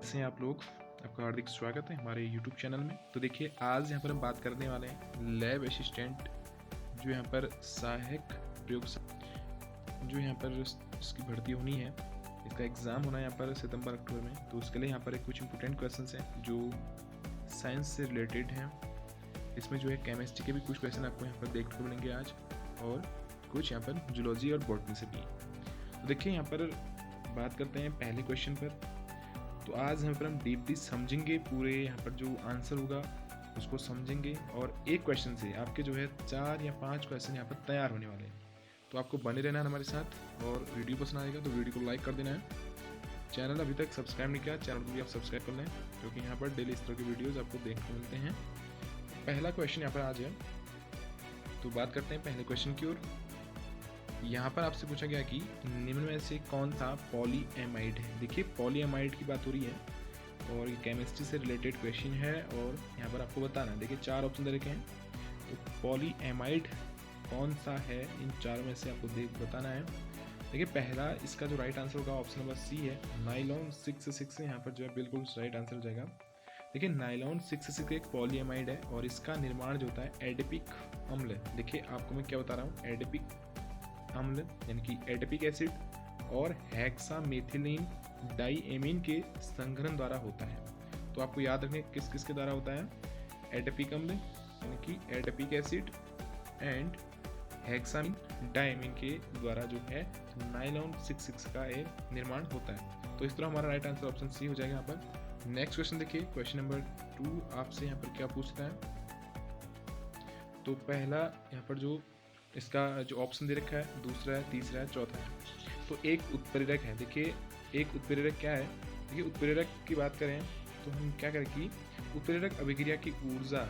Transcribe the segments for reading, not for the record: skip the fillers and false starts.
कैसे हैं आप लोग। आपका हार्दिक स्वागत है हमारे YouTube चैनल में। तो देखिए आज यहाँ पर हम बात करने वाले हैं लैब असिस्टेंट जो यहाँ पर सहायक प्रयोगशाला जो यहाँ पर इसकी भर्ती होनी है। इसका एग्ज़ाम होना है यहाँ पर सितंबर अक्टूबर में। तो उसके लिए यहाँ पर कुछ इंपॉर्टेंट क्वेश्चंस हैं जो साइंस से रिलेटेड हैं। इसमें जो है केमिस्ट्री के भी कुछ क्वेश्चन आपको यहाँ पर देखने को मिलेंगे आज, और कुछ यहाँ पर जूलॉजी और बॉटनी से भी। तो देखिए यहाँ पर बात करते हैं पहले क्वेश्चन पर। तो आज यहाँ पर हम डीपली समझेंगे, पूरे यहाँ पर जो आंसर होगा उसको समझेंगे, और एक क्वेश्चन से आपके जो है 4 या 5 क्वेश्चन यहाँ पर तैयार होने वाले हैं। तो आपको बने रहना है हमारे साथ, और वीडियो पसंद आएगा तो वीडियो को लाइक कर देना है। चैनल अभी तक सब्सक्राइब नहीं किया, चैनल को भी आप सब्सक्राइब कर लें, क्योंकि यहाँ पर डेली इस तरह के वीडियोज़ आपको देखने को मिलते हैं। पहला क्वेश्चन यहाँ पर आज है, तो बात करते हैं पहले क्वेश्चन की ओर। यहाँ पर आपसे पूछा गया कि निम्न में से कौन सा पॉलीएमाइड है। देखिए पॉलीएमाइड की बात हो रही है, और ये केमिस्ट्री से रिलेटेड क्वेश्चन है, और यहाँ पर आपको बताना है। देखिए 4 ऑप्शन दे रखे हैं, तो पॉलीएमाइड कौन सा है, इन चारों में से आपको बताना है। देखिए पहला इसका जो राइट आंसर होगा ऑप्शन नंबर सी है, नाइलॉन 6 यहाँ पर जो है बिल्कुल राइट आंसर हो जाएगा। देखिए नाइलॉन 6 एक पॉलीएमाइड है, और इसका निर्माण जो होता है एडिपिक अम्ल। देखिए आपको मैं क्या बता रहा हूँ, एडिपिक अम्ल यानी कि एडिपिक एसिड और हेक्सामेथिलीन डाइएमीन के संघनन द्वारा होता है। तो आपको याद रखें किस किस के द्वारा होता है, एडिपिक अम्ल यानी कि adipic acid and hexamine diamine के द्वारा जो है नाइलॉन 6 का एक निर्माण होता है। तो इस तरह हमारा राइट आंसर ऑप्शन सी हो जाएगा यहाँ पर। नेक्स्ट क्वेश्चन देखिए, क्वेश्चन नंबर 2 आपसे यहाँ पर क्या पूछता है। तो पहला यहाँ पर जो इसका जो ऑप्शन दे रखा है, दूसरा है, तीसरा है, चौथा है। तो एक उत्प्रेरक है। देखिए एक उत्प्रेरक क्या है, देखिए उत्प्रेरक की बात करें तो हम क्या करें कि उत्प्रेरक अभिक्रिया की ऊर्जा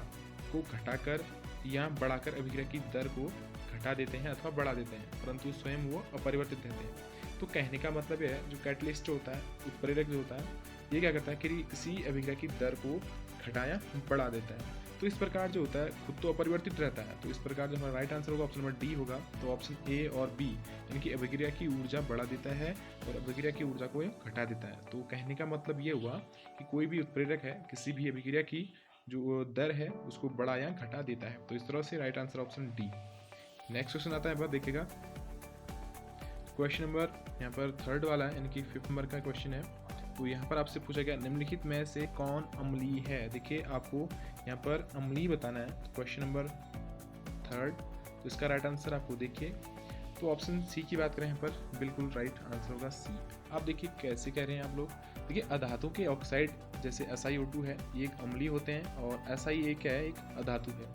को घटाकर या बढ़ाकर अभिक्रिया की दर को घटा देते हैं अथवा बढ़ा देते हैं, परंतु स्वयं वो अपरिवर्तित रहते हैं। तो कहने का मतलब है जो कैटलिस्ट होता है, उत्प्रेरक जो होता है, ये क्या करता है कि किसी अभिक्रिया की दर को घटाया बढ़ा देता है। तो इस प्रकार जो होता है खुद तो अपरिवर्तित रहता है। तो इस प्रकार जो हमारा राइट आंसर होगा ऑप्शन नंबर डी होगा। तो ऑप्शन ए और बी यानी कि अभिक्रिया की ऊर्जा बढ़ा देता है और अभिक्रिया की ऊर्जा को घटा देता है। तो कहने का मतलब ये हुआ कि कोई भी उत्प्रेरक है किसी भी अभिक्रिया की जो दर है उसको बढ़ा या घटा देता है। तो इस तरह से right answer option D. Next question आता है, बात देखिएगा क्वेश्चन नंबर यहाँ पर 3rd वाला है, यानी कि 5th नंबर का क्वेश्चन है। तो यहाँ पर आपसे पूछा गया निम्नलिखित में से कौन अम्लीय है। देखिए आपको यहाँ पर अम्लीय बताना है। क्वेश्चन नंबर 3rd, तो इसका राइट आंसर आपको देखिए, तो ऑप्शन सी की बात करें यहाँ पर बिल्कुल राइट आंसर होगा सी। आप देखिए कैसे कह रहे हैं आप लोग। देखिए अधातु के ऑक्साइड जैसे SiO2 है, ये एक अम्लीय होते हैं, और Si क्या है, एक अधातु है,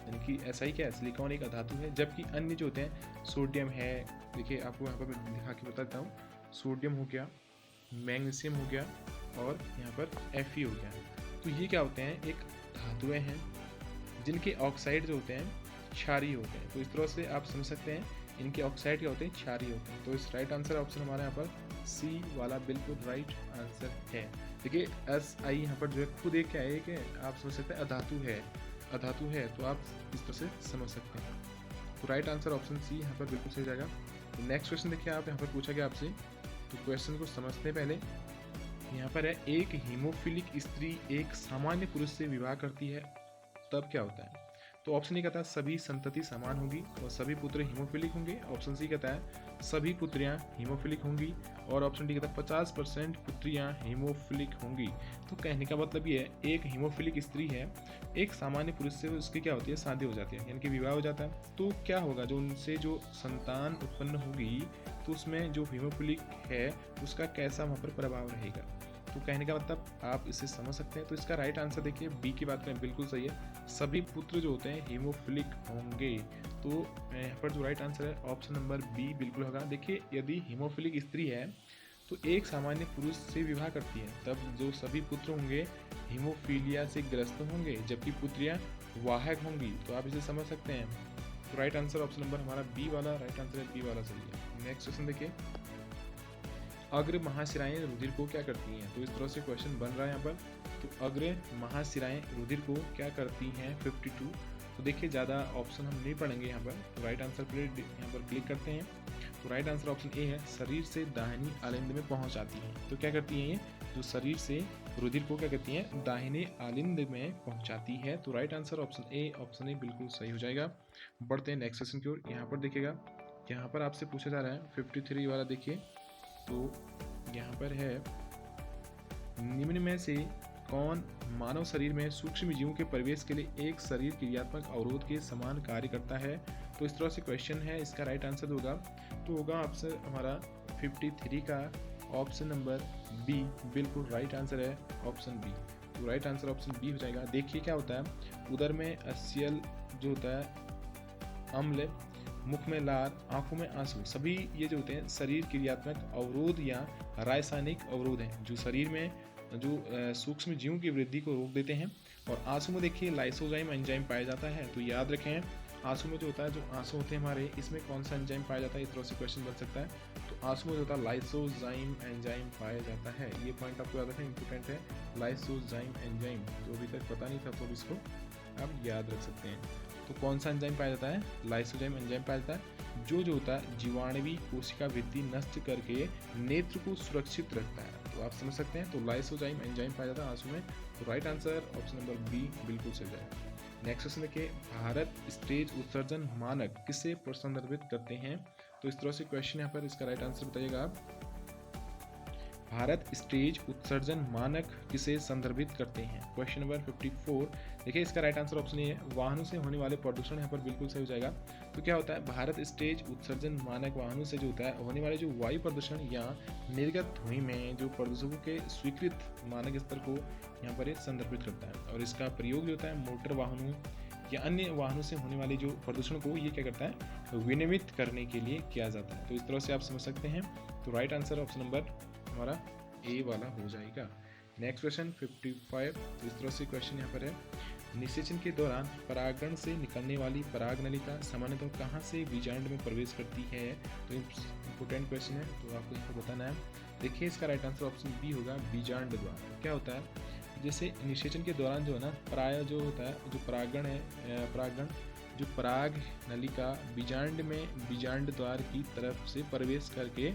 यानी कि Si क्या है, सिलिकॉन एक अधातु है। जबकि अन्य जो होते हैं सोडियम है, देखिए आपको यहाँ पर दिखा के बताता हूँ, सोडियम हो गया, मैग्नीशियम हो गया, और यहाँ पर Fe हो गया। तो ये क्या होते हैं, एक धातुएं हैं जिनके ऑक्साइड जो होते हैं क्षारीय होते हैं। तो इस तरह से आप समझ सकते हैं इनके ऑक्साइड क्या होते हैं, क्षारीय होते हैं। तो इस राइट आंसर ऑप्शन हमारे यहाँ पर सी वाला बिल्कुल राइट आंसर है। देखिए Si यहाँ पर जो है खुद एक क्या है कि आप समझ सकते हैं अधातु है, तो आप इस तरह से समझ सकते हैं। तो राइट आंसर ऑप्शन सी यहाँ पर बिल्कुल सही जाएगा। तो नेक्स्ट क्वेश्चन देखिए, आप यहाँ पर पूछा गया आपसे, तो क्वेश्चन को समझते पहले। यहाँ पर है एक हीमोफिलिक स्त्री एक सामान्य पुरुष से विवाह करती है तब क्या होता है। तो ऑप्शन ए कहता है सभी संतति समान होगी और सभी पुत्र हीमोफिलिक होंगे। ऑप्शन सी कहता है सभी पुत्रियां हीमोफिलिक होंगी, और ऑप्शन डी कहता है 50% पुत्रियां हीमोफिलिक होंगी। तो कहने का मतलब ये है एक हीमोफिलिक स्त्री है, एक सामान्य पुरुष से उसकी क्या होती है, शादी हो जाती है, यानी कि विवाह हो जाता है। तो क्या होगा, जो उनसे जो संतान उत्पन्न होगी तो उसमें जो हीमोफिलिक है उसका कैसा वहाँ पर प्रभाव रहेगा। तो कहने का मतलब आप इसे समझ सकते हैं। तो इसका राइट आंसर देखिए बी की बात करें बिल्कुल सही है, सभी पुत्र जो होते हैं हीमोफिलिक होंगे। तो यहाँ पर जो राइट आंसर है ऑप्शन नंबर बी बिल्कुल होगा। देखिए यदि हीमोफिलिक स्त्री है तो एक सामान्य पुरुष से विवाह करती है, तब जो सभी पुत्र होंगे हीमोफीलिया से ग्रस्त होंगे, जबकि पुत्रियां वाहक होंगी। तो आप इसे समझ सकते हैं। तो राइट आंसर ऑप्शन नंबर हमारा बी वाला राइट आंसर है, बी वाला सही है। नेक्स्ट क्वेश्चन देखिए, अग्र महाशिराएं रुधिर को क्या करती हैं। तो इस तरह से क्वेश्चन बन रहा है यहाँ पर। तो अग्र महाशिराएं रुधिर को क्या करती हैं 52। तो देखिए ज़्यादा ऑप्शन हम नहीं पढ़ेंगे यहाँ पर। तो राइट आंसर पर यहाँ पर क्लिक करते हैं। तो तो राइट आंसर ऑप्शन ए है, शरीर से दाहिनी आलिंद में पहुंच जाती है। तो क्या करती है ये, जो शरीर से रुधिर को क्या करती है, दाहिने आलिंद में पहुंचाती है। तो राइट आंसर ऑप्शन ए बिल्कुल सही हो जाएगा। बढ़ते हैं नेक्स्ट क्वेश्चन की ओर। यहाँ पर देखिएगा, यहाँ पर आपसे पूछा जा रहा है 53 वाला, देखिए तो यहाँ पर है, निम्न में से कौन मानव शरीर में सूक्ष्म जीवों के प्रवेश के लिए एक शरीर क्रियात्मक अवरोध के समान कार्य करता है। तो इस तरह से क्वेश्चन है, इसका राइट आंसर होगा, तो होगा आपसे हमारा 53 का ऑप्शन नंबर बी, बिल्कुल राइट आंसर है ऑप्शन बी। तो राइट आंसर ऑप्शन बी हो जाएगा। देखिए क्या होता है, उदर में अस्यल जो होता है अम्ल, मुख में लार, आंखों में आंसू, सभी ये जो होते हैं शरीर क्रियात्मक अवरोध या रासायनिक अवरोध हैं, जो शरीर में जो सूक्ष्म जीवों की वृद्धि को रोक देते हैं। और आंसू में देखिए लाइसोजाइम एंजाइम पाया जाता है। तो याद रखें, आंसू में जो होता है, जो आंसू होते हैं हमारे, इसमें कौन सा एंजाइम पाया जाता है, इस तरह से क्वेश्चन बन सकता है। तो आंसू में जो होता है लाइसोजाइम एंजाइम पाया जाता है। ये पॉइंट आपको याद रखना इंपॉर्टेंट है, लाइसोजाइम एंजाइम, जो अभी तक पता नहीं था तो इसको आप याद रख सकते हैं। तो कौन सा एंजाइम पाया जाता है, लाइसोजाइम एंजाइम पाया जाता है, जो होता है जीवाणुवी कोशिका वृद्धि नष्ट करके नेत्र को सुरक्षित रखता है। तो आप समझ सकते हैं, तो लाइसोजाइम एंजाइम पाया जाता है आंसू में। तो right answer option number B बिल्कुल सही जाएगा। नेक्स्ट क्वेश्चन देखिए, भारत स्टेज उत्सर्जन मानक किसे संदर्भित करते हैं। तो इस तरह से क्वेश्चन यहाँ पर, इसका राइट आंसर बताइएगा आप। भारत स्टेज उत्सर्जन मानक किसे संदर्भित करते हैं, क्वेश्चन नंबर 54। देखिए इसका राइट आंसर ऑप्शन ए है, वाहनों से होने वाले प्रदूषण, यहाँ पर बिल्कुल सही हो जाएगा। तो क्या होता है, भारत स्टेज उत्सर्जन मानक वाहनों से जो होता है होने वाले जो वायु प्रदूषण या निर्गत धुएं में जो प्रदूषकों के स्वीकृत मानक स्तर को यहाँ पर संदर्भित करता है। और इसका प्रयोग जो होता है मोटर वाहनों या अन्य वाहनों से होने वाले जो प्रदूषण को ये क्या करता है, विनियमित करने के लिए किया जाता है। तो इस तरह से आप समझ सकते हैं। तो राइट आंसर ऑप्शन नंबर हमारा ए वाला हो जाएगा। Next question 55। तो इस तरह से क्वेश्चन यहाँ पर है, निषेचन के दौरान परागण से निकलने वाली पराग नलिका सामान्यतः कहाँ से बीजांड में प्रवेश करती है। तो इम्पोर्टेंट क्वेश्चन है, तो आपको इसको बताना है। देखिए इसका राइट आंसर ऑप्शन बी होगा, बीजांड द्वार। क्या होता है, जैसे निषेचन के दौरान जो है ना, प्राय जो होता है, जो परागण है, परागण जो पराग नलिका बीजांड में बीजांड द्वार की तरफ से प्रवेश करके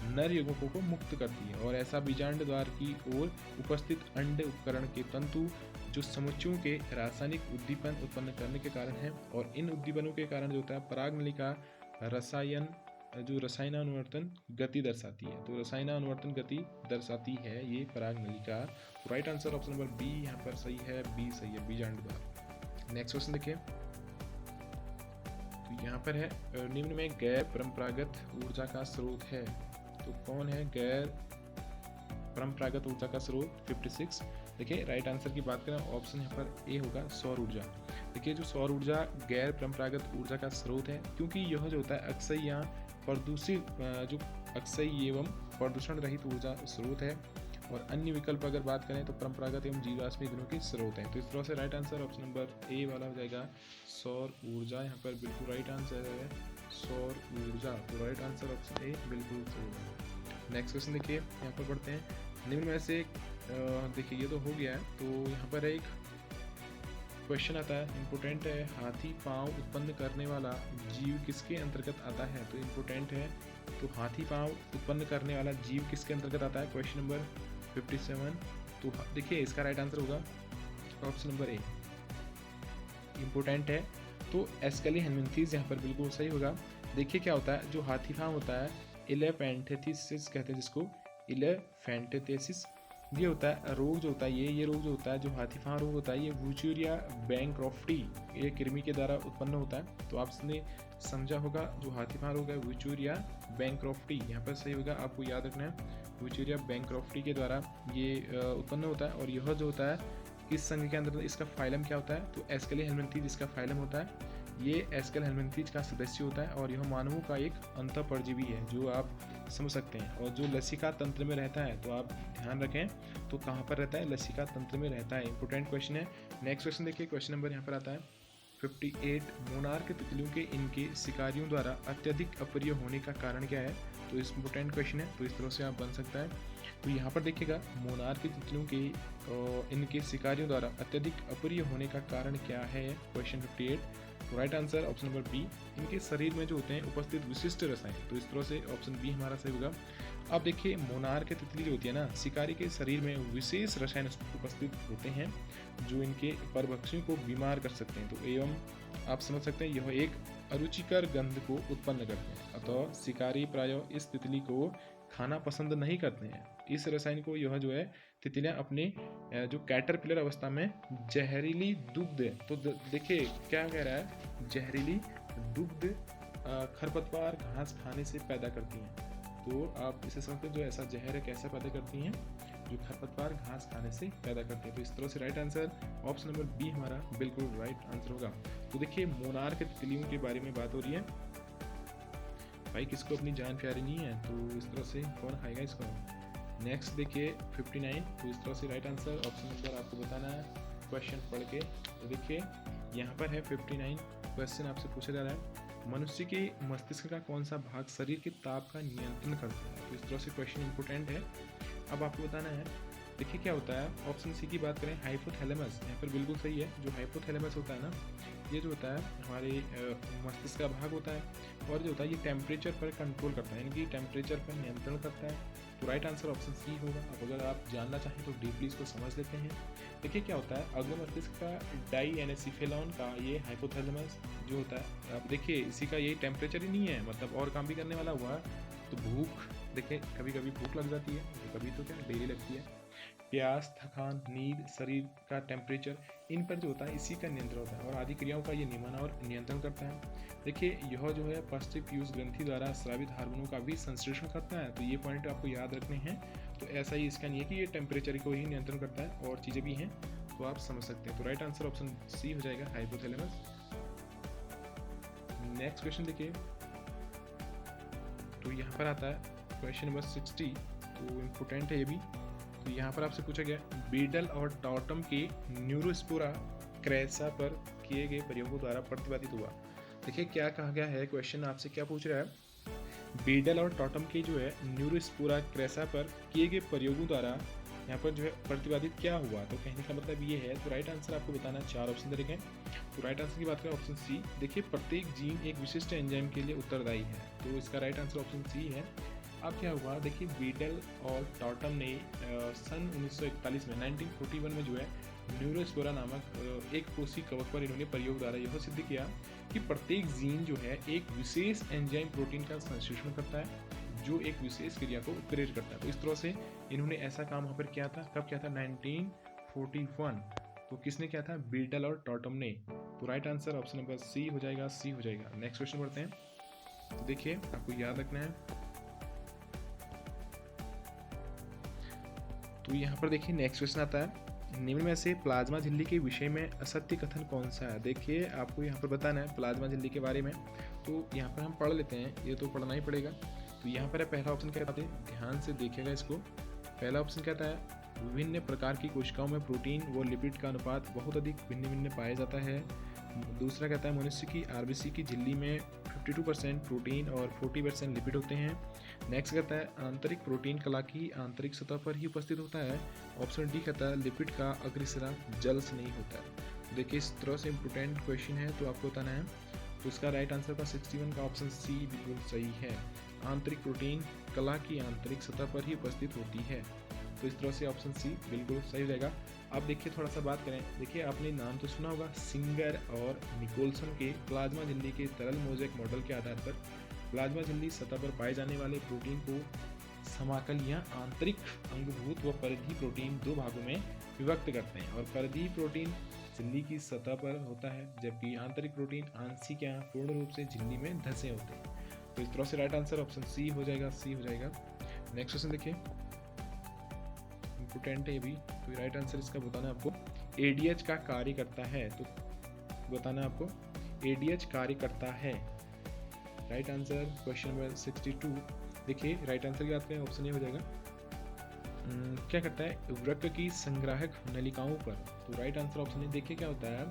नर यौगिकों को मुक्त करती है। और ऐसा बीजांड द्वार की ओर उपस्थित अंड उपकरण के तंतु जो समुच्चयों के रासायनिक उद्दीपन उत्पन्न करने के कारण है। और इन उद्दीपनों के कारण जो होता है पराग नलिका रसायनानुवर्तन गति दर्शाती है। तो रसायनानुवर्तन गति दर्शाती है ये पराग नलिका। तो right answer option number B यहाँ पर सही है, बी सही है, बीजांड द्वार। नेक्स्ट क्वेश्चन देखिए, तो यहाँ पर है, निम्न में गैर परंपरागत ऊर्जा का स्रोत है। तो कौन है गैर परंपरागत ऊर्जा का स्रोत, 56। देखिए राइट आंसर की बात करें, ऑप्शन यहाँ पर ए होगा, सौर ऊर्जा। देखिए जो सौर ऊर्जा गैर परंपरागत ऊर्जा का स्रोत है, क्योंकि यह जो होता है अक्षय या प्रदूषित जो अक्षय एवं प्रदूषण रहित ऊर्जा स्रोत है। और अन्य विकल्प अगर बात करें तो परंपरागत एवं जीवाश्म ईंधनों के स्रोत हैं। तो इस तरह से right answer option number A वाला हो जाएगा, सौर ऊर्जा। यहाँ पर बिल्कुल राइट आंसर है सौर ऊर्जा। तो राइट आंसर ऑप्शन ए बिल्कुल सही है। नेक्स्ट क्वेश्चन देखिए, यहाँ पर बढ़ते हैं। निम्न में से देखिए ये तो हो गया है, तो यहाँ पर एक क्वेश्चन आता है, इम्पोर्टेंट है, हाथी पाँव उत्पन्न करने वाला जीव किसके अंतर्गत आता है। तो इम्पोर्टेंट है, तो हाथी पाँव उत्पन्न करने वाला जीव किसके अंतर्गत आता है, क्वेश्चन नंबर 57। तो देखिए इसका राइट आंसर होगा ऑप्शन नंबर ए, इम्पोर्टेंट है। तो एस्केली हेलमिंथीज यहाँ पर बिल्कुल सही होगा। देखिए क्या होता है, जो हाथी पाँव होता है इलेफेंथेसिस कहते हैं जिसको, इलेफेंथेसिस ये होता है रोग जो होता है, ये रोग जो होता है, जो हाथी पाँव रोग होता है, ये वुचूरिया बैंक्रॉफ्टी ये कृमि के द्वारा उत्पन्न होता है। तो आपने समझा होगा, जो हाथी पाँव रोग है वुचूरिया बैंक्रॉफ्टी, यहाँ पर सही होगा, आपको याद रखना है, वुचूरिया बैंक्रॉफ्टी के द्वारा ये उत्पन्न होता है। और यह जो होता है किस संघ के अंदर, इसका फाइलम क्या होता है, तो एस्केली हेलमिंथीज इसका फाइलम होता है। ये एस्केल हेलमिंथीज का सदस्य होता है और यह मानवों का एक अंतःपरजीवी है, जो आप समझ सकते हैं। और जो लसिका तंत्र में रहता है, तो आप ध्यान रखें, तो कहाँ पर रहता है, लसिका तंत्र में रहता है। इंपॉर्टेंट क्वेश्चन है। नेक्स्ट क्वेश्चन देखिए, क्वेश्चन नंबर यहाँ पर आता है 58। मोनार्क तितलियों के इनके शिकारियों द्वारा अत्यधिक अप्रिय होने का कारण क्या है। तो इस इंपॉर्टेंट क्वेश्चन है, तो इस तरह से आप बन सकता है। तो यहाँ पर देखिएगा, मोनार्क की तितलियों के इनके शिकारियों द्वारा अत्यधिक अप्रिय होने का कारण क्या है, क्वेश्चन 58। तो right answer option number B, इनके शरीर में जो होते हैं उपस्थित विशिष्ट रसायन। तो इस तरह से ऑप्शन बी हमारा सही होगा। अब देखिए मोनार्क तितली जो होती है ना, शिकारी के शरीर में विशेष रसायन उपस्थित होते हैं जो इनके परभक्षियों को बीमार कर सकते हैं। तो एवं आप समझ सकते हैं यह एक अरुचिकर गंध को उत्पन्न करते हैं, अतः शिकारी प्रायः इस तितली को खाना पसंद नहीं करते हैं। इस रसायन को यह जो है तितलियां अपने जो कैटरपिलर अवस्था में जहरीली दुग्ध, तो देखिए क्या कह रहा है, जहरीली दुग्ध खरपतवार घास खाने से पैदा करती हैं। तो आप इसे समझते हैं जो ऐसा जहर है कैसा पैदा करती हैं, जो खरपतवार घास खाने से पैदा करते हैं। तो इस तरह से right answer option number B हमारा बिल्कुल राइट आंसर होगा। तो देखिए मोनार्क तितलियों के बारे में बात हो रही है, भाई किसको अपनी जान प्यारी नहीं है, तो इस तरह से कौन खाएगा इसको। नेक्स्ट देखिए 59, तो इस तरह से राइट आंसर ऑप्शन नंबर आपको बताना है क्वेश्चन पढ़ के। तो देखिए यहाँ पर है 59 क्वेश्चन आपसे पूछा जा रहा है, मनुष्य के मस्तिष्क का कौन सा भाग शरीर के ताप का नियंत्रण करता है। तो इस तरह से क्वेश्चन इंपोर्टेंट है, अब आपको बताना है। देखिए क्या होता है, ऑप्शन सी की बात करें हाइपोथैलेमस, यहाँ पर बिल्कुल सही है। जो हाइपोथैलेमस होता है ना, ये जो होता है हमारे मस्तिष्क का भाग होता है, और जो होता है ये टेम्परेचर पर कंट्रोल करता है, यानी कि टेम्परेचर पर नियंत्रण करता है। तो राइट आंसर ऑप्शन सी होगा। अब अगर आप जानना चाहें तो डीपली इसको समझ लेते हैं। देखिए क्या होता है, अग्र मस्तिष्क का डाइएनेसिफेलॉन का ये हाइपोथैलेमस जो होता है, अब देखिए इसी का यही टेम्परेचर ही नहीं है, मतलब और काम भी करने वाला हुआ। तो भूख, देखिए कभी कभी भूख लग जाती है, तो कभी तो क्या डेली लगती है। प्यास, थकान, नींद, शरीर का टेम्परेचर, इन पर जो होता है इसी का नियंत्रण होता है, और आदि क्रियाओं का ये नियमन और नियंत्रण करता है। देखिए यह जो है पश्चिम पीयूष ग्रंथि द्वारा स्रावित हार्मोनों का भी संश्लेषण करता है। तो ये पॉइंट आपको याद रखने हैं। तो ऐसा ही इसका नहीं है कि ये टेम्परेचर को ही नियंत्रण करता है, और चीज़ें भी हैं, तो आप समझ सकते हैं। तो राइट आंसर ऑप्शन सी हो जाएगा, हाइपोथैलेमस। नेक्स्ट क्वेश्चन देखिए, तो यहाँ पर आता है क्वेश्चन नंबर 60, तो इम्पोर्टेंट है ये भी। तो यहाँ पर आपसे पूछा गया बीडल और टॉटम के न्यूरोस्पोरा क्रैसा पर किए गए प्रयोगों द्वारा प्रतिपादित हुआ। देखिए क्या कहा गया है, क्वेश्चन आपसे क्या पूछ रहा है, बीडल और टॉटम के जो है न्यूरोस्पोरा क्रैसा पर किए गए प्रयोगों द्वारा यहाँ पर जो है प्रतिपादित क्या हुआ। तो कहने का मतलब ये है। तो राइट आंसर आपको बताना है, 4 ऑप्शन देखें। तो राइट आंसर की बात करें ऑप्शन सी, देखिए प्रत्येक जीन एक विशिष्ट एंजाइम के लिए उत्तरदायी है। तो इसका राइट आंसर ऑप्शन सी है। अब क्या हुआ, देखिए बीडल और टॉटम ने सन 1941 में 1941 में जो है न्यूरोस्पोरा नामक एक कोशिकी कवक पर इन्होंने प्रयोग द्वारा यह सिद्ध किया कि प्रत्येक जीन जो है एक विशेष एंजाइम प्रोटीन का संश्लेषण करता है जो एक विशेष क्रिया को उत्प्रेरित करता है। तो इस तरह से इन्होंने ऐसा काम वहाँ पर किया था। कब किया था, 1941। तो किसने किया था, बीडल और टॉटम ने। तो right answer option number C हो जाएगा, सी हो जाएगा। नेक्स्ट क्वेश्चन बढ़ते हैं। तो देखिए आपको याद रखना है, तो यहाँ पर देखिए नेक्स्ट क्वेश्चन आता है, निम्न में से प्लाज्मा झिल्ली के विषय में असत्य कथन कौन सा है। देखिए आपको यहाँ पर बताना है प्लाज्मा झिल्ली के बारे में। तो यहाँ पर हम पढ़ लेते हैं, ये तो पढ़ना ही पड़ेगा। तो यहाँ पर है पहला ऑप्शन क्या कहते हैं, ध्यान से देखिएगा इसको। पहला ऑप्शन कहता है विभिन्न प्रकार की कोशिकाओं में प्रोटीन व लिपिड का अनुपात बहुत अधिक भिन्न भिन्न पाया जाता है। दूसरा कहता है मनुष्य की आरबीसी की झिल्ली में 52% प्रोटीन और 40% लिपिड होते हैं। नेक्स्ट कहता है आंतरिक प्रोटीन कला की आंतरिक सतह पर ही उपस्थित होता है। ऑप्शन डी कहता है लिपिड का अग्रसिरा जल से नहीं होता है। देखिए इस तरह से इंपोर्टेंट क्वेश्चन है, तो आपको बताना है। तो इसका राइट आंसर का 61 का ऑप्शन सी बिल्कुल सही है। आंतरिक प्रोटीन कला की आंतरिक सतह पर ही उपस्थित होती है। तो इस तरह से ऑप्शन सी बिल्कुल सही हो जाएगा। अब देखिए थोड़ा सा बात करें, देखिए आपने नाम तो सुना होगा सिंगर और निकोलसन के प्लाज्मा झिल्ली के तरल मोज़ेक मॉडल के आधार पर प्लाज्मा झिल्ली सतह पर पाए जाने वाले प्रोटीन को समाकल या आंतरिक अंगभूत व परिधि प्रोटीन 2 भागों में विभक्त करते हैं। और परिधि प्रोटीन झिल्ली की सतह पर होता है, जबकि आंतरिक प्रोटीन आंशिक या पूर्ण रूप से झिल्ली में धंसे होते हैं। तो इस तरह से राइट आंसर ऑप्शन सी हो जाएगा, सी हो जाएगा। नेक्स्ट क्वेश्चन देखिए, इंपोर्टेंट है ये भी। तो राइट आंसर इसका बताना है आपको, एडीएच का कार्य करता है। तो बताना है आपको एडीएच कार्य करता है। Right answer question number 62। देखिए राइट आंसर की बात करें ऑप्शन ए हो जाएगा, क्या करता है वृक्क की संग्राहक नलिकाओं पर। तो राइट आंसर ऑप्शन ए। देखिए क्या होता है,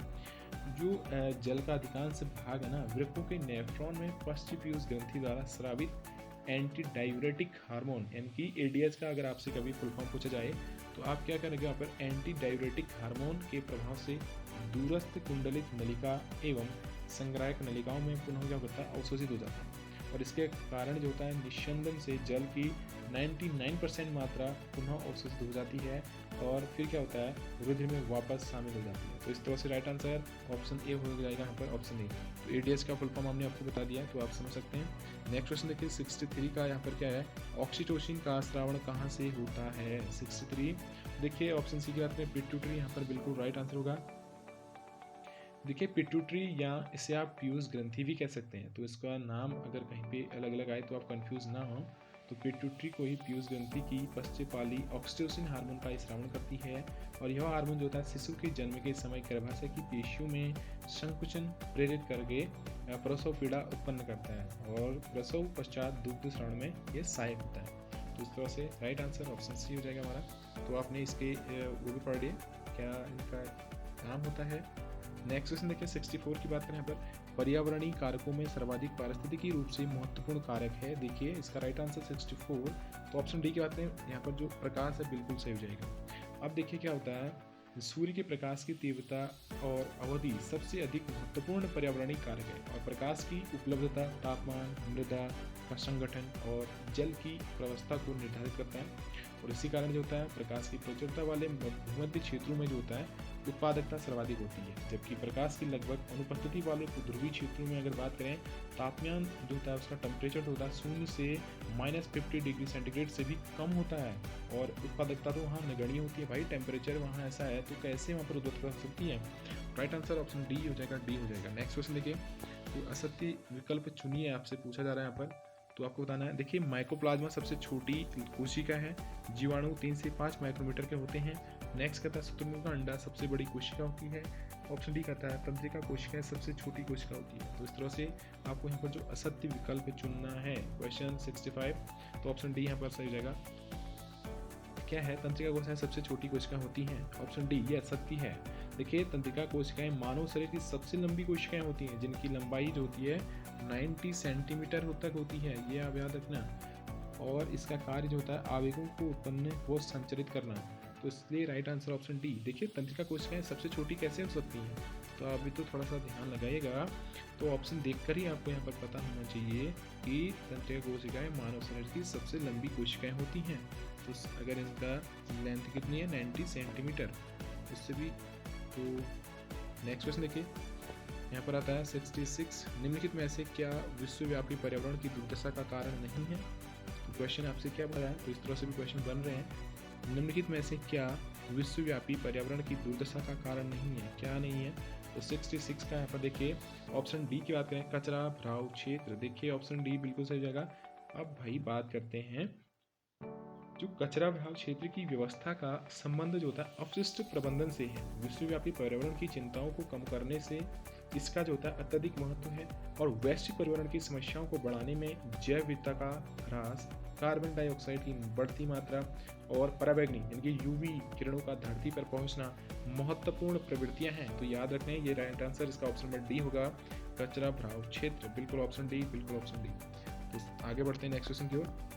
जो जल का अधिकांश भाग है ना, वृक्कों के नेफ्रॉन में पश्च पीयूष ग्रंथि द्वारा स्रावित एंटी डायूरेटिक हार्मोन, यानी कि एडीएच का अगर आपसे कभी फुल फॉर्म पूछा जाए तो आप क्या करेंगे, यहाँ पर एंटी डायूरेटिक हार्मोन के प्रभाव से दूरस्थ कुंडलित नलिका एवं संग्राहक नलिकाओं में पुनः क्या होता है, अवशोषित हो जाता है और इसके कारण जो होता है निस्यंदन से जल की 99% मात्रा पुनः अवशोषित हो जाती है और फिर क्या होता है, रुधिर में वापस शामिल हो जाती है। तो इस तरह से राइट आंसर ऑप्शन ए हो जाएगा यहाँ पर, ऑप्शन ए। तो एडीएस का फुल फॉर्म हमने आपको बता दिया, तो आप समझ सकते हैं। नेक्स्ट क्वेश्चन देखिए 63 का, यहाँ पर क्या है, ऑक्सीटोसिन का स्रावण कहाँ से होता है। 63 देखिए ऑप्शन सी की बात करें, पिट्यूटरी यहाँ पर बिल्कुल राइट आंसर होगा। देखिए पिट्यूटरी या इसे आप पीयूष ग्रंथि भी कह सकते हैं, तो इसका नाम अगर कहीं पे अलग अलग आए तो आप कंफ्यूज ना हो। तो पिट्यूटरी को ही पीयूष ग्रंथि की पश्चपाली ऑक्सीटोसिन हार्मोन का स्रावण करती है और यह हार्मोन जो होता है शिशु के जन्म के समय गर्भाशय की पेशियों में संकुचन प्रेरित करके प्रसव पीड़ा उत्पन्न करता है और प्रसव पश्चात दुग्ध स्रावण में यह सहायक होता है। तो इस तरह से राइट आंसर ऑप्शन सी हो जाएगा हमारा। तो आपने इसके वो भी पढ़ लिया क्या इनका नाम होता है। नेक्स्ट क्वेश्चन देखिए 64 की बात करें, यहाँ पर पर्यावरणीय कारकों में सर्वाधिक पारिस्थितिकी रूप से महत्वपूर्ण कारक है। देखिए इसका राइट आंसर 64, तो ऑप्शन डी की बात करें, यहाँ पर जो प्रकाश है बिल्कुल सही हो जाएगा। अब देखिए क्या होता है, सूर्य के प्रकाश की तीव्रता और अवधि सबसे अधिक महत्वपूर्ण पर्यावरणीय कारक है और प्रकाश की उपलब्धता, तापमान, मृदा का संगठन और जल की प्रवस्था को निर्धारित करता है और इसी कारण जो होता है प्रकाश की प्रचुरता वाले भूमध्य क्षेत्रों में जो होता है उत्पादकता सर्वाधिक होती है, जबकि प्रकाश की लगभग अनुपस्थिति वाले ध्रुवीय क्षेत्रों में अगर बात करें तापमान जो होता है उसका टेम्परेचर होता है 0 से -50 डिग्री सेंटीग्रेड से भी कम होता है और उत्पादकता तो वहाँ नगण्य होती है। भाई टेम्परेचर वहाँ ऐसा है तो कैसे वहाँ पर उत्पादकता हो सकती है। राइट आंसर ऑप्शन डी हो जाएगा, डी हो जाएगा। नेक्स्ट क्वेश्चन देखिए, तो असत्य विकल्प चुनिए, आपसे पूछा जा रहा है यहाँ पर, तो आपको बताना है। देखिए माइकोप्लाज्मा सबसे छोटी कोशिका है, जीवाणु 3 से 5 माइक्रोमीटर के होते हैं। नेक्स्ट कहता है शुतुरमुर्ग का अंडा सबसे बड़ी कोशिका होती है। ऑप्शन डी कहता है तंत्रिका कोशिका सबसे छोटी कोशिका होती है। तो इस तरह से आपको यहाँ पर जो असत्य विकल्प चुनना है क्वेश्चन 65, तो ऑप्शन डी यहाँ पर सही हो जाएगा। क्या है, तंत्रिका कोशिकाएं सबसे छोटी कोशिका होती हैं, ऑप्शन डी ये असत्य है। देखिए तंत्रिका कोशिकाएं मानव शरीर की सबसे लंबी कोशिकाएं होती हैं जिनकी लंबाई जो होती है 90 सेंटीमीटर तक होती है, ये आप याद रखना। और इसका कार्य जो होता है आवेगों को उत्पन्न व संचरित करना, तो इसलिए राइट आंसर ऑप्शन डी। देखिए तंत्रिका कोशिकाएं सबसे छोटी कैसे हो सकती हैं, तो अभी तो थोड़ा सा ध्यान लगाइएगा। तो ऑप्शन देखकर ही आपको यहाँ पर पता होना चाहिए कि तंत्रिका कोशिकाएं मानव शरीर की सबसे लंबी कोशिकाएं होती हैं। तो अगर इनका लेंथ कितनी है 90 सेंटीमीटर, उससे भी। तो नेक्स्ट क्वेश्चन देखिए, यहाँ पर आता है 66, निम्नलिखित में से क्या विश्वव्यापी पर्यावरण की दुर्दशा का कारण नहीं है। तो क्वेश्चन आपसे क्या बन रहा है, तो इस तरह से भी क्वेश्चन बन रहे हैं। निम्नलिखित में से क्या विश्वव्यापी पर्यावरण की दुर्दशा का कारण नहीं है, क्या नहीं है। तो 66 का यहाँ पर देखिए ऑप्शन डी की बात करें, कचरा भराव क्षेत्र। देखिए ऑप्शन डी बिल्कुल सही जगह। अब भाई बात करते हैं जो कचरा भराव क्षेत्र की व्यवस्था का संबंध जो होता है अपशिष्ट प्रबंधन से है। विश्वव्यापी पर्यावरण की चिंताओं को कम करने से इसका जो होता है अत्यधिक महत्व है और वैश्विक पर्यावरण की समस्याओं को बढ़ाने में जैव विविधता का ह्रास, कार्बन डाइऑक्साइड की बढ़ती मात्रा और पराबैंगनी यानी कि यूवी किरणों का धरती पर पहुंचना महत्वपूर्ण प्रवृत्तियां हैं। तो याद रखना है ये राइट आंसर इसका ऑप्शन नंबर डी होगा, कचरा भराव क्षेत्र। बिल्कुल ऑप्शन डी, बिल्कुल ऑप्शन डी। तो आगे बढ़ते हैं नेक्स्ट क्वेश्चन की ओर।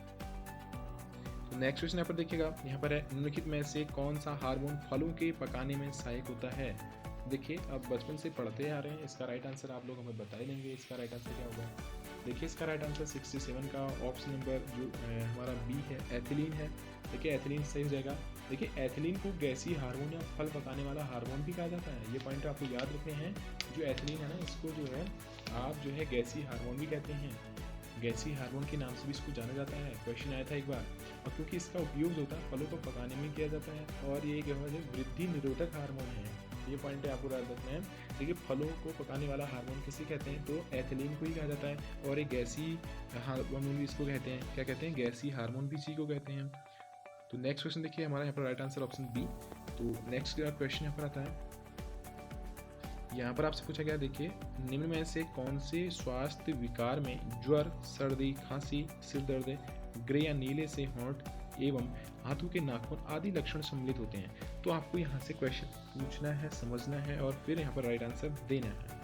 तो नेक्स्ट क्वेश्चन यहाँ पर देखिएगा, यहाँ पर है निम्नलिखित में से कौन सा हार्मोन फलों के पकाने में सहायक होता है। देखिए अब बचपन से पढ़ते आ रहे हैं, इसका राइट आंसर आप लोग हमें बता ही देंगे इसका राइट आंसर क्या होगा। देखिए इसका राइट आंसर 67 का ऑप्शन नंबर जो हमारा बी है, एथिलीन है। देखिए एथिलीन सही हो जाएगा। देखिए एथिलीन को गैसीय हार्मोन या फल पकाने वाला हार्मोन भी कहा जाता है, ये पॉइंट आपको याद रखने हैं। जो एथिलीन है ना, इसको जो है आप जो है गैसीय हार्मोन भी कहते हैं, गैसीय हार्मोन के नाम से भी इसको जाना जाता है। क्वेश्चन आया था एक बार, और क्योंकि इसका उपयोग जो होता है फलों को पकाने में किया जाता है और ये क्या है वृद्धि निरोधक हार्मोन है, ये पॉइंट आपको याद रखना है। देखिए फलों को पकाने वाला हार्मोन किसे कहते हैं, तो एथिलीन को ही कहा जाता है। और एक गैसीय हार्मोन भी इसको कहते हैं, क्या कहते हैं, गैसीय हार्मोन भी इसी को कहते हैं। तो नेक्स्ट क्वेश्चन देखिए हमारा यहाँ पर राइट आंसर ऑप्शन बी। तो नेक्स्ट क्वेश्चन यहाँ पर आता है, यहाँ पर आपसे पूछा गया, देखिए निम्न में से कौन से स्वास्थ्य विकार में ज्वर, सर्दी, खांसी, सिर दर्द, ग्रे या नीले से होंठ एवं हाथों के नाखून आदि लक्षण सम्मिलित होते हैं। तो आपको यहाँ से क्वेश्चन पूछना है, समझना है और फिर यहाँ पर राइट आंसर देना है।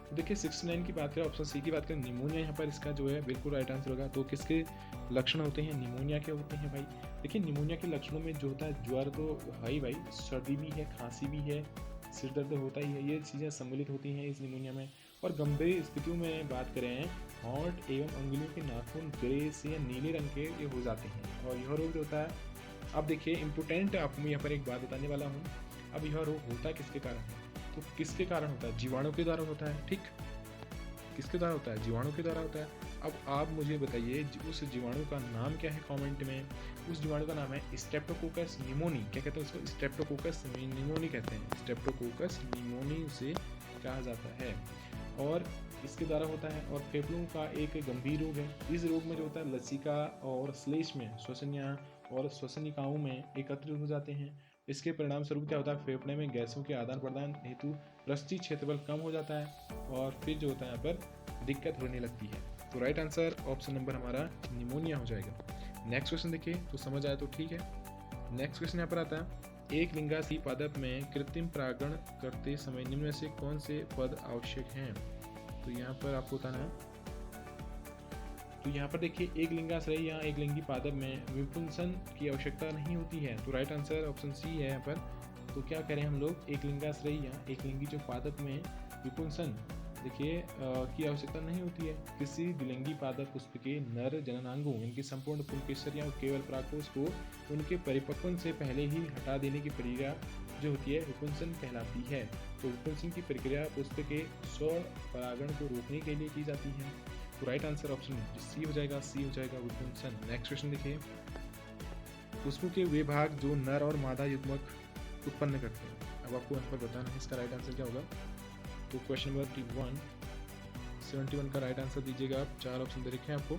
तो देखिए 69 की बात करें, ऑप्शन सी की बात करें, निमोनिया यहाँ पर इसका जो है बिल्कुल राइट आंसर होगा। तो किसके लक्षण होते हैं, निमोनिया के होते हैं भाई। देखिए निमोनिया के लक्षणों में जो होता है ज्वर तो भाई सर्दी भी है, खांसी भी है, सिर दर्द होता ही है, ये चीज़ें सम्मिलित होती हैं इस निमोनिया में। और गंभीर स्थितियों में बात करें, होंठ एवं अंगुलियों के नाखून ग्रे से या नीले रंग के ये हो जाते हैं और यह रोग जो होता है, अब देखिए इम्पोर्टेंट आपको मैं यहाँ पर एक बात बताने वाला हूँ। अब यह रोग होता किसके कारण है? तो किसके कारण होता है? जीवाणु के द्वारा होता है। ठीक, किसके द्वारा होता है? जीवाणु के द्वारा होता है। अब आप मुझे बताइए उस जीवाणु का नाम क्या है कमेंट में। उस जीवाणु का नाम है स्ट्रेप्टोकोकस निमोनी। क्या कहते हैं उसको? स्ट्रेप्टोकोकस निमोनी कहते हैं। स्ट्रेप्टोकोकस निमोनी उसे कहा जाता है और इसके द्वारा होता है। और फेफड़ों का एक गंभीर रोग है। इस रोग में जो होता है लसिका और श्लेष्म में श्वसनिया और श्वसनिकाओं में एकत्रित हो जाते हैं। इसके परिणाम स्वरूप क्या होता है? फेफड़े में गैसों के आदान प्रदान हेतु प्रस्थि क्षेत्रफल कम हो जाता है और फिर जो होता है यहाँ पर दिक्कत होने लगती है। तो राइट आंसर ऑप्शन नंबर हमारा निमोनिया हो जाएगा। नेक्स्ट क्वेश्चन देखिए, तो समझ आया तो ठीक है। नेक्स्ट क्वेश्चन यहाँ पर आता है, एक लिंगासी पादप में कृत्रिम परागण करते समय निम्न में से कौन से पद आवश्यक हैं? तो यहाँ पर आपको बताना है। तो यहाँ पर देखिए एक लिंगाश्रयी या एक लिंगी पादप में विपुंसन की आवश्यकता नहीं होती है। तो राइट आंसर ऑप्शन सी है यहाँ पर। तो क्या करें हम लोग, एक लिंगाश्रयी या एक लिंगी जो पादप में विपुंसन देखिए की आवश्यकता नहीं होती है। किसी द्विलिंगी पादप पुष्प के नर जननांगों इनके संपूर्ण पुंकेसर या केवल परागकोश को उनके परिपक्वन से पहले ही हटा देने की प्रक्रिया जो होती है विपुंसन कहलाती है। तो विपुंसन की प्रक्रिया पुष्प के स्वर्ण परागण को रोकने के लिए की जाती है। तो राइट आंसर ऑप्शन सी हो जाएगा, सी हो जाएगा विपुंसन। नेक्स्ट क्वेश्चन देखिए, पुष्पों के वे भाग जो नर और मादा युग्मक उत्पन्न करते हैं। अब आपको यहाँ पर बताना है इसका राइट आंसर क्या होगा। तो क्वेश्चन नंबर 71 का राइट आंसर दीजिएगा आप। 4 ऑप्शन दे रखे हैं आपको।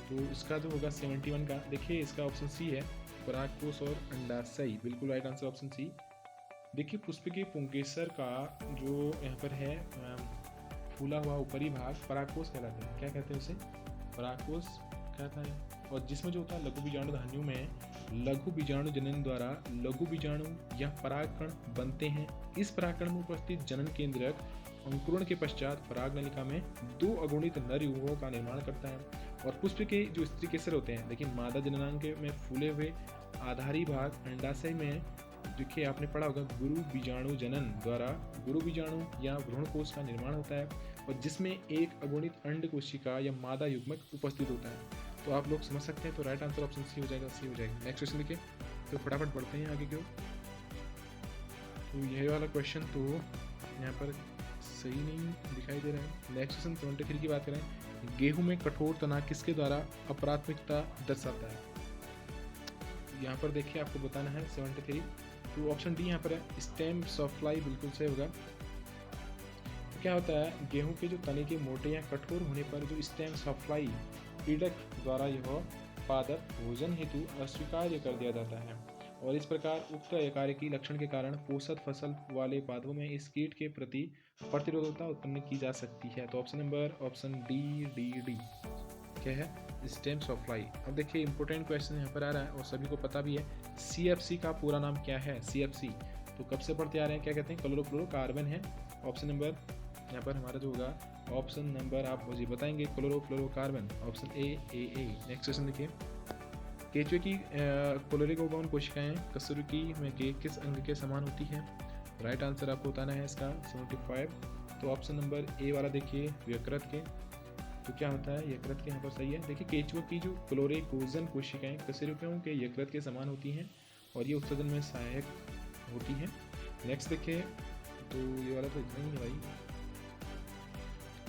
तो इसका जो होगा 71 का, देखिए इसका ऑप्शन सी है, परागकोश और अंडाशय। बिल्कुल राइट आंसर ऑप्शन सी। देखिए पुष्प के पुंकेसर का जो यहाँ पर है फूला हुआ ऊपरी भाग परागकोश कहलाता है। क्या कहते हैं उसे? परागकोश कहता है। और जिसमें जो होता है लघु बीजाणु धान्यों में लघु बीजाणु जनन द्वारा लघु बीजाणु या परागकण बनते हैं। इस परागकण में उपस्थित जनन केंद्रक अंकुरण के पश्चात पराग नलिका में 2 अगुणित नर युग्मों का निर्माण करता है। और पुष्प के जो स्त्री केसर होते हैं, लेकिन मादा जननांग में फूले हुए आधारी भाग अंडाशय में देखिए आपने पढ़ा होगा गुरु बीजाणु जनन द्वारा गुरु बीजाणु या भ्रूण कोश का निर्माण होता है और जिसमें एक अगुणित अंड कोशिका या मादा युग्मक उपस्थित होता है। तो आप लोग समझ सकते हैं। तो राइट आंसर ऑप्शन सी हो जाएगा, सी हो जाएगा। नेक्स्ट क्वेश्चन देखिए, तो फटाफट पढ़ते हैं आगे क्यों। तो यह वाला क्वेश्चन तो यहाँ पर सही नहीं दिखाई दे रहा है। नेक्स्ट क्वेश्चन 73 की बात करें, गेहूं में कठोर तना किसके द्वारा अप्राथमिकता दर्शाता है? यहाँ पर देखिए आपको बताना है 73। तो ऑप्शन डी यहाँ पर है, स्टेम सॉफ्लाई बिल्कुल सही होगा। तो क्या होता है, गेहूं के जो तने के मोटे या कठोर होने पर जो स्टेम सॉफ्लाई पीड़क द्वारा यह पादप भोजन हेतु अस्वीकार्य कर दिया जाता है और इस प्रकार उक्त कार्य की लक्षण के कारण पोषक फसल वाले पादपों में इस कीट के प्रति प्रतिरोधकता उत्पन्न की जा सकती है। तो ऑप्शन डी क्या है? Stem sawfly. अब देखिए इंपॉर्टेंट क्वेश्चन यहाँ पर आ रहा है और सभी को पता भी है, CFC का पूरा नाम क्या है? CFC तो कब से पढ़ते आ रहे हैं, क्या कहते हैं? क्लोरोफ्लोरोकार्बन है। ऑप्शन नंबर यहाँ पर हमारा जो होगा ऑप्शन नंबर आप मुझे बताएंगे, chlorofluorocarbon, option A. Next question देखिए, केंचुए की क्लोरिकोबाउन कोशिकाएं कशेरुकी में के किस अंग के समान होती है? राइट आंसर आपको बताना है इसका 75। तो ऑप्शन नंबर ए वाला देखिए यकृत के। तो क्या होता है, यकृत के यहाँ पर सही है। देखिए केंचुए की जो क्लोरिकोजन कोशिकाएं कशेरुकियों के यकृत के समान होती हैं और ये उत्सर्जन में सहायक होती हैं। नेक्स्ट देखिए, तो ये वाला तो इतना ही है भाई,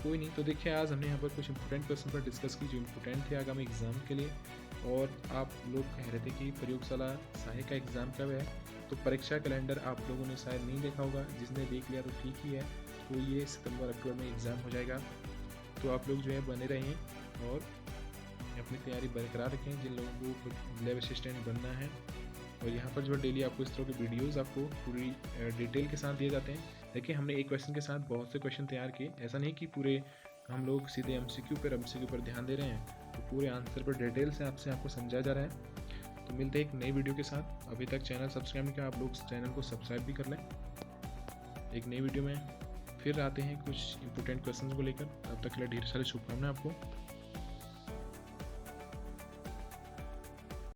कोई नहीं। तो देखिए आज हमने यहाँ पर कुछ इंपॉर्टेंट क्वेश्चन पर डिस्कस की जो इंपॉर्टेंट थे आगामी एग्जाम के लिए। और आप लोग कह रहे थे कि प्रयोगशाला सहायक का एग्ज़ाम कब है, तो परीक्षा कैलेंडर आप लोगों ने शायद नहीं देखा होगा। जिसने देख लिया तो ठीक ही है। तो ये सितंबर अक्टूबर में एग्ज़ाम हो जाएगा। तो आप लोग जो है बने रहें और अपनी तैयारी बरकरार रखें। जिन लोगों को लैब असिस्टेंट बनना है, और यहाँ पर जो है डेली आपको इस तरह के वीडियोस आपको पूरी डिटेल के साथ दिए जाते हैं। देखिए हमने एक क्वेश्चन के साथ बहुत से क्वेश्चन तैयार किए। ऐसा नहीं कि पूरे हम लोग सीधे MCQ पर ध्यान दे रहे हैं, तो पूरे आंसर पर डिटेल से आपको समझाया जा रहा है। तो मिलते हैं एक नई वीडियो के साथ। अभी तक चैनल सब्सक्राइब नहीं किया, आप लोग चैनल को सब्सक्राइब भी कर लें। एक नई वीडियो में फिर आते हैं कुछ इंपॉर्टेंट क्वेश्चन को लेकर। तब तक के लिए ढेर सारी शुभकामनाएं आपको।